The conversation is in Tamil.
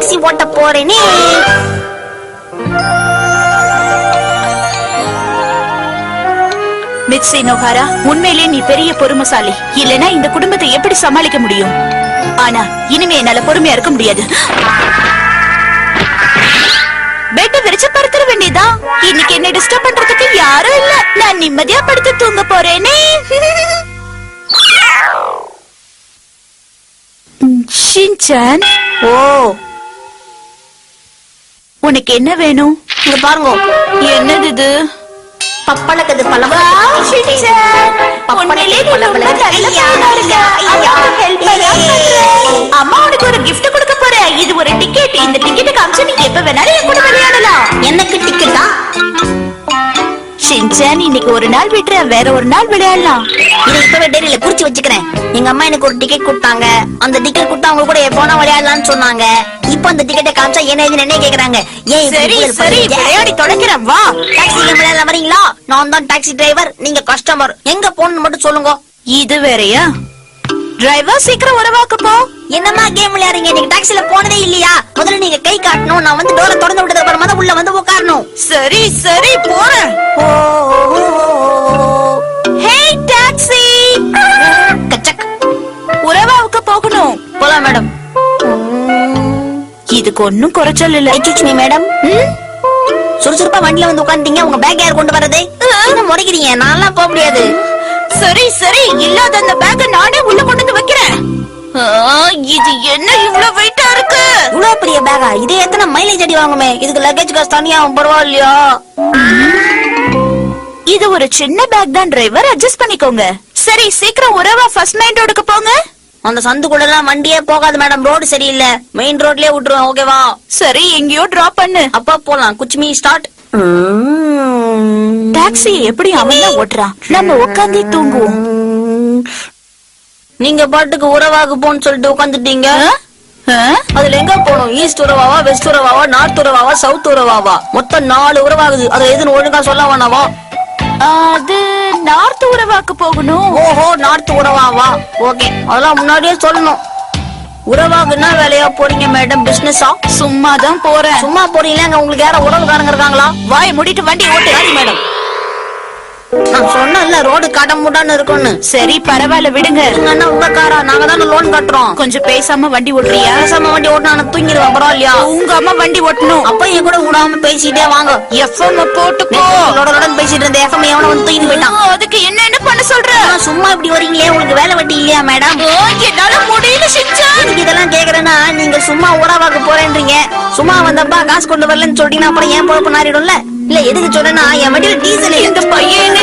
டாக்ஸி ஓட்ட போறேனே. மிட்சி நோகாரா, உண்மையிலே நீ பெரிய பொறுமைசாலி. இல்லனா இந்த குடும்பத்தை எப்படி சமாளிக்க முடியும்? ஆனா இனிமே என்னால பொறுமையா இருக்க முடியாது. பெட்ட விரிச்சு படுத்துற வேண்டியதான். இன்னைக்கு என்ன டிஸ்டர்ப் பண்றதுக்கு யாரும் இல்ல. நான் நிம்மதியா படுத்து தூங்க போறேனே. ஷின்சான், ஓ, உனக்கு என்ன வேணும்? இங்க பாருங்க. என்னது இது? பப்பளக்கது பழம். அம்மா உனக்கு ஒரு gift கொடுக்க போறேன். இது ஒரு டிக்கெட். இந்த டிக்கெட் காமிச்சு நீ எப்ப வேணாலும் என் கூட விளையாடலாம். எனக்கு டிக்கெட்டா? ஷின்சான், இன்னைக்கு ஒரு நாள் விட்டுறேன், வேற ஒரு நாள் விளையாடலாம். இதை இப்பவே டைரியில குறிச்சு வச்சுக்கிறேன். எங்க அம்மா எனக்கு ஒரு டிக்கெட் கொடுத்தாங்க. அந்த டிக்கெட் கொடுத்தா அவங்க கூட எப்போனா விளையாடலாம்னு சொன்னாங்க. இப்ப அந்த டிக்கெட்டை காமிச்சா என்ன கேக்குறாங்க? ஏன் சரி சரி, விளையாடி தொலைக்கிறேன், வா. டாக்ஸில விளையாட வரீங்களா? நான் தான் டாக்ஸி டிரைவர், நீங்க கஸ்டமர். எங்க போகணும்னு மட்டும் சொல்லுங்க. இது வேறயா? டிரைவர், சீக்கிரம் உறவாக்கு போ. என்னமா கேம் விளையாடுறீங்க? நீங்க டாக்ஸில போனதே இல்லையா? முதல்ல நீங்க கை காட்டணும். நான் வந்து டோரை திறந்து விட்டதுக்கு அப்புறமா தான் உள்ள வந்து உட்காரணும். சரி சரி, போறேன். ஹே டாக்ஸி, கச்சக். உறவாவுக்கு போகணும். போலாம் மேடம். இதுக்கு ஒன்னும் குறைச்சல் இல்ல. Excuse me madam. சுறுசுறுப்பா வண்டியில வந்து உட்காந்துட்டீங்க. உங்க பேக் யார் கொண்டு வரது? என்ன முறைக்கிறீங்க? நான்லாம் போக முடியாது. சரி சரி, இல்லாத அந்த பேக்க நானே உள்ள கொண்டு வந்து வைக்கிறேன். இது என்ன இவ்வளவு வெயிட்டா இருக்கு? இவ்வளவு பெரிய பேகா? இதே எத்தனை மைலேஜ் அடி வாங்குமே. இதுக்கு லக்கேஜ் காசு தனியா பரவாயில்லையா? இது ஒரு சின்ன பேக் தான் டிரைவர், அட்ஜஸ்ட் பண்ணிக்கோங்க. சரி, சீக்கிரம் உறவா ஃபர்ஸ்ட் மெயின் ரோடுக்கு போங்க. அந்த சந்துக்குள்ள எல்லாம் வண்டியே போகாது மேடம். ரோடு சரியில்லை. மெயின் ரோட்லயே விட்டுருவேன். ஓகேவா? சரி, எங்கேயோ டிராப் பண்ணு. அப்பா போலாம். குச்மி ஸ்டார்ட். டாக்ஸி எப்படி அவன் தான் ஓட்டுறான். நம்ம உட்காந்து தூங்குவோம். நீங்க பாட்டுக்கு உறவாக போன்னு சொல்லிட்டு உட்காந்துட்டீங்க. அதுல எங்க போகணும்? ஈஸ்ட் உறவாவா, வெஸ்ட் உறவாவா, நார்த் உறவாவா, சவுத் உறவாவா? மொத்தம் 4 உறவாகுது. அது எதுன்னு ஒழுங்கா சொல்ல வேணாவா? அது நார்த் உறவாக்கு போகணும். ஓஹோ, நார்த் உறவாவா? ஓகே, அதெல்லாம் முன்னாடியே சொல்லணும். உறவாகுன்னா வேலையா போறீங்க மேடம்? பிசினஸா? சும்மாதான் போறேன். சும்மா போறீங்களா? உங்களுக்கு யார உறவுக்காரங்க இருக்காங்களா? வாய் மூடிட்டு வண்டி ஓட்டு. மேடம், நான் சொன்னேன்ல ரோடு கடமுடான்னு இருக்கும்னு. சரி, பரவாயில்ல, விடுங்க. என்ன உங்க காரா? நாங்க தானே லோன் கட்டுறோம். கொஞ்சம் பேசாம வண்டி ஓட்டுறியா? பேசாம வண்டி ஓட்டினா நான் தூங்கிடுவேன். பரவாயில்லையா? உங்க அம்மா வண்டி ஓட்டணும். அப்ப என் கூட விடாம பேசிட்டே வாங்க. எஃப்எம் போட்டுக்கோ. பேசிட்டு இருந்த எஃப்எம் எவன வந்து தூக்கிட்டு போயிட்டான். அதுக்கு என்ன பண்ண சொல்ற? சும்மா இப்படி வரீங்களே, உங்களுக்கு வேலை வெட்டி இல்லையா மேடம்? என்னால முடியல ஷின்சான். எனக்கு இதெல்லாம் கேக்குறேன்னா, நீங்க சும்மா உறவாக போறேன்றீங்க. சும்மா வந்தப்பா காசு கொண்டு வரலன்னு சொல்றீங்கன்னா அப்புறம் ஏன் பொழப்பு நாரிடும்ல. இல்ல எதுக்கு சொன்னா, என் வண்டியில டீசல். இந்த பையன் என்ன